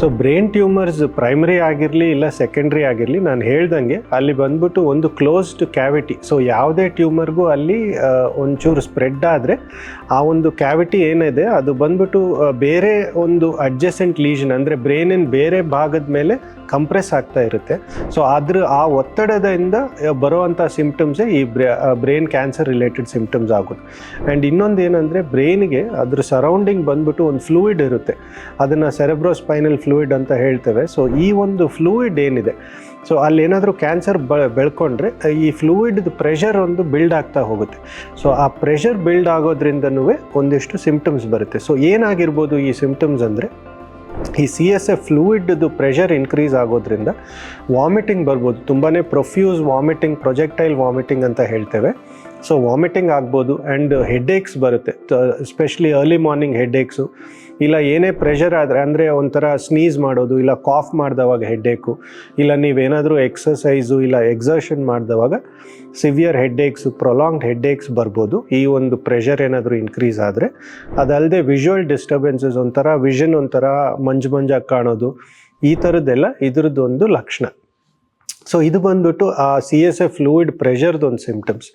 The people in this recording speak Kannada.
ಸೊ ಬ್ರೈನ್ ಟ್ಯೂಮರ್ಸ್ ಪ್ರೈಮರಿ ಆಗಿರಲಿ ಇಲ್ಲ ಸೆಕೆಂಡ್ರಿ ಆಗಿರಲಿ, ನಾನು ಹೇಳ್ದಂಗೆ ಅಲ್ಲಿ ಬಂದ್ಬಿಟ್ಟು ಒಂದು ಕ್ಲೋಸ್ಡ್ ಕ್ಯಾವಿಟಿ. ಸೊ ಯಾವುದೇ ಟ್ಯೂಮರ್ಗೂ ಅಲ್ಲಿ ಒಂಚೂರು ಸ್ಪ್ರೆಡ್ ಆದರೆ ಆ ಒಂದು ಕ್ಯಾವಿಟಿ ಏನಿದೆ ಅದು ಬಂದ್ಬಿಟ್ಟು ಬೇರೆ ಒಂದು ಅಡ್ಜಸೆಂಟ್ ಲೀಷನ್ ಅಂದರೆ ಬ್ರೈನಿನ ಬೇರೆ ಭಾಗದ ಮೇಲೆ ಕಂಪ್ರೆಸ್ ಆಗ್ತಾ ಇರುತ್ತೆ. ಸೊ ಆ ಒತ್ತಡದಿಂದ ಬರುವಂಥ ಸಿಂಪ್ಟಮ್ಸೇ ಈ ಬ್ರೈನ್ ಕ್ಯಾನ್ಸರ್ ರಿಲೇಟೆಡ್ ಸಿಂಪ್ಟಮ್ಸ್ ಆಗೋದು. ಆ್ಯಂಡ್ ಇನ್ನೊಂದು ಏನಂದರೆ ಬ್ರೈನ್ಗೆ ಅದ್ರ ಸರೌಂಡಿಂಗ್ ಬಂದ್ಬಿಟ್ಟು ಒಂದು ಫ್ಲೂಯಿಡ್ ಇರುತ್ತೆ, ಅದನ್ನು ಸೆರೆಬ್ರೋಸ್ಪೈನಲ್ ಫ್ಲೂಯಿಡ್ ಅಂತ ಹೇಳ್ತೇವೆ. ಸೊ ಈ ಒಂದು ಫ್ಲೂಯಿಡ್ ಏನಿದೆ, ಸೊ ಅಲ್ಲಿ ಏನಾದರೂ ಕ್ಯಾನ್ಸರ್ ಬೆಳ್ಕೊಂಡ್ರೆ ಈ ಫ್ಲೂಯಿಡ್ದು ಪ್ರೆಷರ್ ಒಂದು ಬಿಲ್ಡ್ ಆಗ್ತಾ ಹೋಗುತ್ತೆ. ಸೊ ಆ ಪ್ರೆಷರ್ ಬಿಲ್ಡ್ ಆಗೋದ್ರಿಂದನೂ ಒಂದಿಷ್ಟು ಸಿಂಪ್ಟಮ್ಸ್ ಬರುತ್ತೆ. ಸೊ ಏನಾಗಿರ್ಬೋದು ಈ ಸಿಂಪ್ಟಮ್ಸ್ ಅಂದರೆ, ಈ CSF ಫ್ಲೂಯಿಡ್ದು ಪ್ರೆಷರ್ ಇನ್ಕ್ರೀಸ್ ಆಗೋದ್ರಿಂದ ವಾಮಿಟಿಂಗ್ ಬರ್ಬೋದು, ತುಂಬಾ ಪ್ರೊಫ್ಯೂಸ್ ವಾಮಿಟಿಂಗ್, ಪ್ರೊಜೆಕ್ಟೈಲ್ ವಾಮಿಟಿಂಗ್ ಅಂತ ಹೇಳ್ತೇವೆ. ಸೊ ವಾಮಿಟಿಂಗ್ ಆಗ್ಬೋದು. ಆ್ಯಂಡ್ ಹೆಡ್ಏಕ್ಸ್ ಬರುತ್ತೆ, ಎಸ್ಪೆಷಲಿ ಅರ್ಲಿ ಮಾರ್ನಿಂಗ್ ಹೆಡ್ಏಕ್ಸು. ಇಲ್ಲ ಏನೇ ಪ್ರೆಷರ್ ಆದರೆ, ಅಂದರೆ ಒಂಥರ ಸ್ನೀಸ್ ಮಾಡೋದು, ಇಲ್ಲ ಕಾಫ್ ಮಾಡಿದವಾಗ ಹೆಡ್ಏಕು, ಇಲ್ಲ ನೀವೇನಾದರೂ ಎಕ್ಸಸೈಸು ಇಲ್ಲ ಎಕ್ಸರ್ಷನ್ ಮಾಡಿದವಾಗ ಸಿವಿಯರ್ ಹೆಡ್ಏಕ್ಸು, ಪ್ರೊಲಾಂಗ್ಡ್ ಹೆಡ್ಏಕ್ಸ್ ಬರ್ಬೋದು ಈ ಒಂದು ಪ್ರೆಷರ್ ಏನಾದರೂ ಇನ್ಕ್ರೀಸ್ ಆದರೆ. ಅದಲ್ಲದೆ ವಿಜುವಲ್ ಡಿಸ್ಟರ್ಬೆನ್ಸಸ್, ಒಂಥರ ವಿಷನ್ ಒಂಥರ ಮಂಜಾಗಿ ಕಾಣೋದು, ಈ ಥರದ್ದೆಲ್ಲ ಇದ್ರದ್ದೊಂದು ಲಕ್ಷಣ. ಸೊ ಇದು ಬಂದ್ಬಿಟ್ಟು ಆ CSF ಫ್ಲೂಯಿಡ್ ಪ್ರೆಷರ್ದೊಂದು ಸಿಂಪ್ಟಮ್ಸ್.